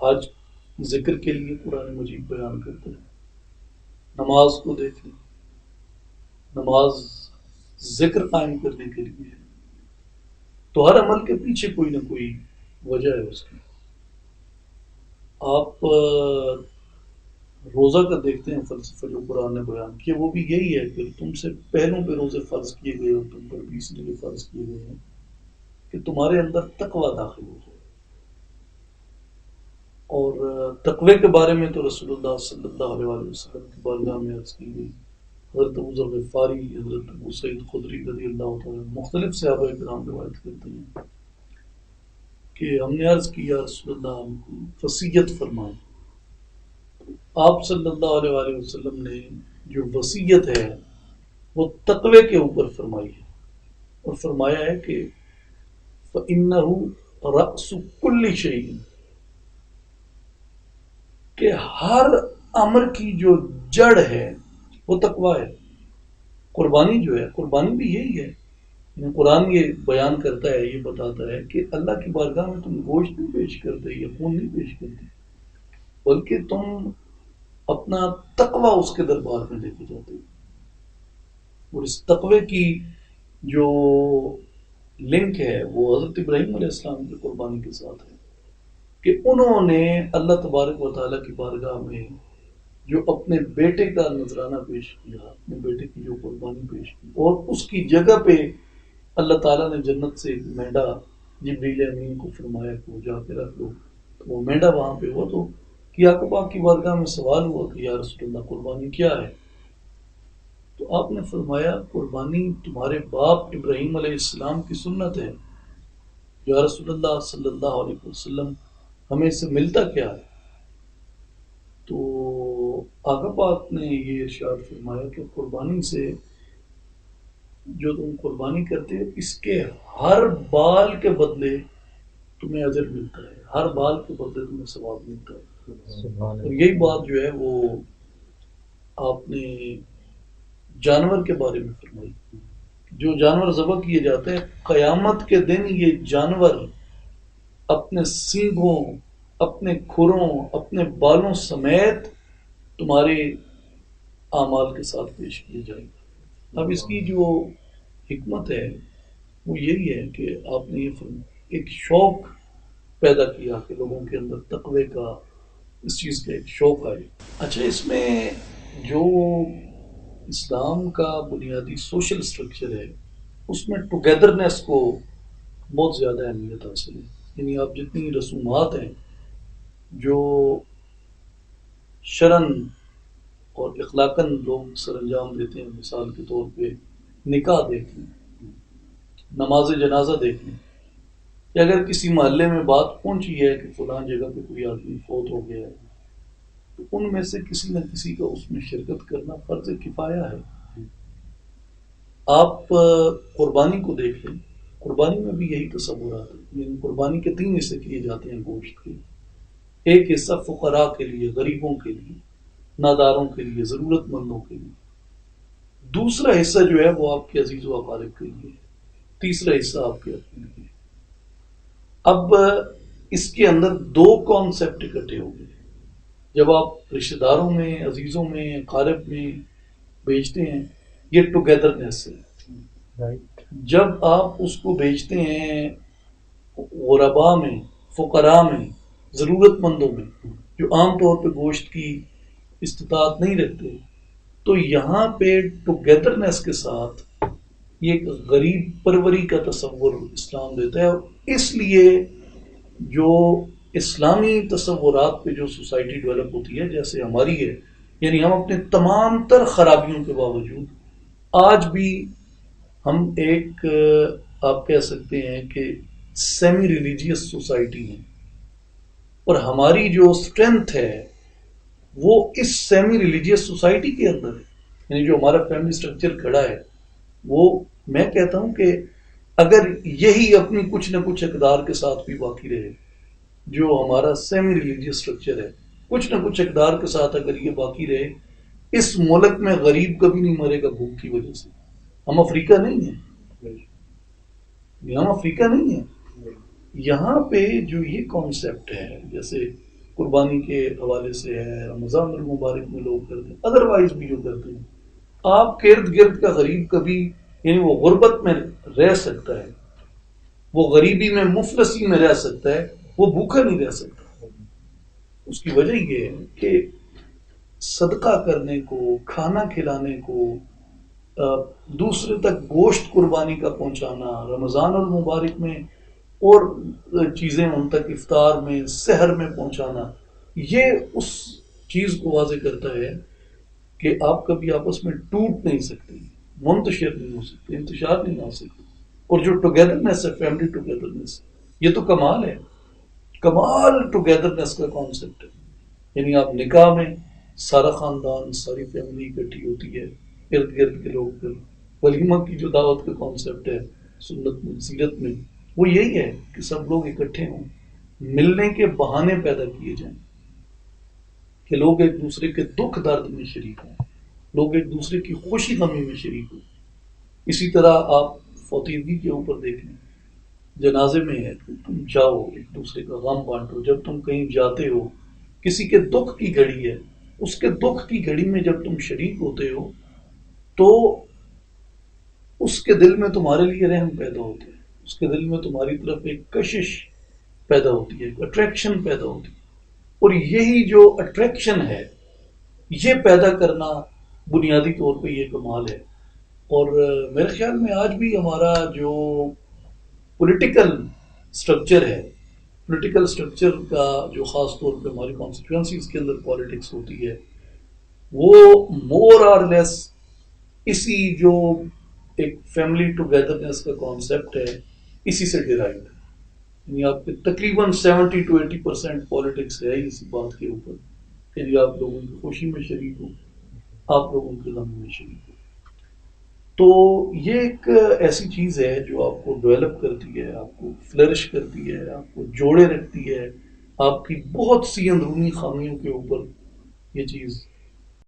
حج ذکر کے لیے قرآن مجید بیان کرتا ہے. نماز کو دیکھ لیں، نماز ذکر قائم کرنے کے لیے ہے. تو ہر عمل کے پیچھے کوئی نہ کوئی وجہ ہے اس کی. آپ روزہ کا دیکھتے ہیں فلسفہ جو قرآن نے بیان کیا، وہ بھی یہی ہے کہ تم سے پہلوں پہ روزے فرض کیے گئے اور تم پر بھی اس لیے فرض کیے گئے ہیں کہ تمہارے اندر تقوی داخل ہو جائے. اور تقوی کے بارے میں تو رسول اللہ صلی اللہ علیہ وسلم کی بارگاہ میں عرض کی گئی. حضرت ابو ذر غفاری، حضرت ابو سعید خدری رضی اللہ تعالیٰ، مختلف صحابہ کرام روایت کرتے ہیں کہ ہم نے عرض کیا رسول اللہ ہم کو وصیت فرمائیں. آپ صلی اللہ علیہ وآلہ وسلم نے جو وصیت ہے وہ تقوی کے اوپر فرمائی ہے، اور فرمایا ہے کہ فَإِنَّهُ رَأْسُ كُلِّ شَيْءٍ، کہ ہر امر کی جو جڑ ہے وہ تقوی ہے. قربانی جو ہے، قربانی بھی یہی ہے. قرآن یہ بیان کرتا ہے، یہ بتاتا ہے کہ اللہ کی بارگاہ میں تم گوشت نہیں پیش کرتے یا خون نہیں پیش کرتے، بلکہ تم اپنا تقوی اس کے دربار میں لے کے جاتے ہو. اور اس تقوی کی جو لنک ہے وہ حضرت ابراہیم علیہ السلام کی قربانی کے ساتھ ہے کہ انہوں نے اللہ تبارک و تعالیٰ کی بارگاہ میں جو اپنے بیٹے کا نذرانہ پیش کیا، اپنے بیٹے کی جو قربانی پیش کی، اور اس کی جگہ پہ اللہ تعالیٰ نے جنت سے ایک مینڈا جبریل امین کو فرمایا کہ وہ جا کے رکھ لو. تو وہ مینڈا وہاں پہ ہوا، تو یعقوب پاک کی بارگاہ میں سوال ہوا کہ یا رسول اللہ قربانی کیا ہے؟ تو آپ نے فرمایا قربانی تمہارے باپ ابراہیم علیہ السلام کی سنت ہے. یا رسول اللہ صلی اللہ علیہ وسلم ہمیں اس سے ملتا کیا ہے؟ تو آقا پاک نے یہ ارشاد فرمایا کہ قربانی سے جو تم قربانی کرتے ہو اس کے ہر بال کے بدلے تمہیں اجر ملتا ہے، ہر بال کے بدلے تمہیں ثواب ملتا ہے. اور یہی بات جو ہے وہ آپ نے جانور کے بارے میں فرمائی. جو جانور ذبح کیے جاتے ہیں قیامت کے دن یہ جانور اپنے سینگوں، اپنے کھروں، اپنے بالوں سمیت تمہارے اعمال کے ساتھ پیش کیے جائیں گے. اب اس کی جو حکمت ہے وہ یہی ہے کہ آپ نے یہ ایک شوق پیدا کیا کہ لوگوں کے اندر تقوی کا، اس چیز کا ایک شوق آئے. اچھا، اس میں جو اسلام کا بنیادی سوشل سٹرکچر ہے اس میں ٹوگیدرنیس کو بہت زیادہ اہمیت حاصل ہے. یعنی آپ جتنی رسومات ہیں جو شرعاً اور اخلاقاً لوگ سر انجام دیتے ہیں، مثال کے طور پہ نکاح دیکھ لیں، نماز جنازہ دیکھ لیں، کہ اگر کسی محلے میں بات پہنچی ہے کہ فلاں جگہ پہ کوئی آدمی فوت ہو گیا ہے تو ان میں سے کسی نہ کسی کا اس میں شرکت کرنا فرض کفایہ ہے. آپ قربانی کو دیکھ لیں، قربانی میں بھی یہی تصورات ہیں. یعنی قربانی کے 3 حصے کیے جاتے ہیں گوشت کے. ایک حصہ فقراء کے لیے، غریبوں کے لیے، ناداروں کے لیے، ضرورت مندوں کے لیے. دوسرا حصہ جو ہے وہ آپ کے عزیز و اقارب کے لیے. تیسرا حصہ آپ کے اپنے لیے. اب اس کے اندر 2 کانسیپٹ اکٹھے ہو گئے. جب آپ رشتہ داروں میں، عزیزوں میں، اقارب میں بیچتے ہیں، یہ ٹوگیدرنیس ہے. جب آپ اس کو بیچتے ہیں غرباء میں، فقراء میں، ضرورت مندوں میں جو عام طور پہ گوشت کی استطاعت نہیں رکھتے، تو یہاں پہ ٹوگیدرنیس کے ساتھ یہ ایک غریب پروری کا تصور اسلام دیتا ہے. اور اس لیے جو اسلامی تصورات پہ جو سوسائٹی ڈیولپ ہوتی ہے جیسے ہماری ہے، یعنی ہم اپنے تمام تر خرابیوں کے باوجود آج بھی ہم ایک آپ کہہ سکتے ہیں کہ سیمی ریلیجیس سوسائٹی ہیں. اور ہماری جو اسٹرینتھ ہے وہ اس سیمی ریلیجیس سوسائٹی کے اندر ہے. یعنی جو ہمارا فیملی سٹرکچر کھڑا ہے وہ میں کہتا ہوں کہ اگر یہی اپنی کچھ نہ کچھ اقدار کے ساتھ بھی باقی رہے، جو ہمارا سیمی ریلیجیس سٹرکچر ہے کچھ نہ کچھ اقدار کے ساتھ اگر یہ باقی رہے، اس ملک میں غریب کبھی نہیں مرے گا بھوک کی وجہ سے. ہم افریقہ نہیں ہیں، ہم افریقہ نہیں ہیں. یہاں پہ جو یہ کانسیپٹ ہے، جیسے قربانی کے حوالے سے ہے، رمضان المبارک میں لوگ کرتے ہیں، ادروائز بھی جو کرتے ہیں، آپ کے ارد گرد کا غریب کبھی، یعنی وہ غربت میں رہ سکتا ہے، وہ غریبی میں مفلسی میں رہ سکتا ہے، وہ بھوکا نہیں رہ سکتا۔ اس کی وجہ یہ ہے کہ صدقہ کرنے کو، کھانا کھلانے کو، دوسرے تک گوشت قربانی کا پہنچانا، رمضان المبارک میں اور چیزیں ان تک افطار میں، سحر میں پہنچانا، یہ اس چیز کو واضح کرتا ہے کہ آپ کبھی آپس میں ٹوٹ نہیں سکتے، منتشر نہیں ہو سکتے، انتشار نہیں ہو سکتے۔ اور جو ٹوگیدرنیس ہے، فیملی ٹوگیدرنیس، یہ تو کمال ہے، کمال ٹوگیدرنیس کا کانسیپٹ ہے۔ یعنی آپ نکاح میں سارا خاندان، ساری فیملی اکٹھی ہوتی ہے، ارد گرد کے لوگ، پھر ولیمہ کی جو دعوت کا کانسیپٹ ہے سنت میں، سیرت میں، وہ یہی ہے کہ سب لوگ اکٹھے ہوں، ملنے کے بہانے پیدا کیے جائیں کہ لوگ ایک دوسرے کے دکھ درد میں شریک ہوں، لوگ ایک دوسرے کی خوشی غمی میں شریک ہوں۔ اسی طرح آپ فوتیدگی کے اوپر دیکھ لیں، جنازے میں ہے تو تم جاؤ، ایک دوسرے کا غم بانٹو۔ جب تم کہیں جاتے ہو، کسی کے دکھ کی گھڑی ہے، اس کے دکھ کی گھڑی میں جب تم شریک ہوتے ہو تو اس کے دل میں تمہارے لیے رحم پیدا ہوتے ہے، اس کے دل میں تمہاری طرف ایک کشش پیدا ہوتی ہے، ایک اٹریکشن پیدا ہوتی ہے۔ اور یہی جو اٹریکشن ہے، یہ پیدا کرنا بنیادی طور پہ یہ کمال ہے۔ اور میرے خیال میں آج بھی ہمارا جو پولیٹیکل سٹرکچر ہے، پولیٹیکل سٹرکچر کا جو خاص طور پہ ہماری کانسٹیٹوئنسیز کے اندر پالیٹکس ہوتی ہے، وہ مور اور لیس اسی جو ایک فیملی ٹوگیدرنیس کا کانسیپٹ ہے، اسی سے ڈیرائیو ہے۔ یعنی آپ کے تقریباً 70 to 80% پالیٹکس ہے اسی بات کے اوپر کہ جی آپ لوگوں کی خوشی میں شریک ہو، آپ لوگوں کے غم میں شریک ہو۔ تو یہ ایک ایسی چیز ہے جو آپ کو ڈیولپ کرتی ہے، آپ کو فلرش کرتی ہے، آپ کو جوڑے رکھتی ہے، آپ کی بہت سی اندرونی خامیوں کے اوپر یہ چیز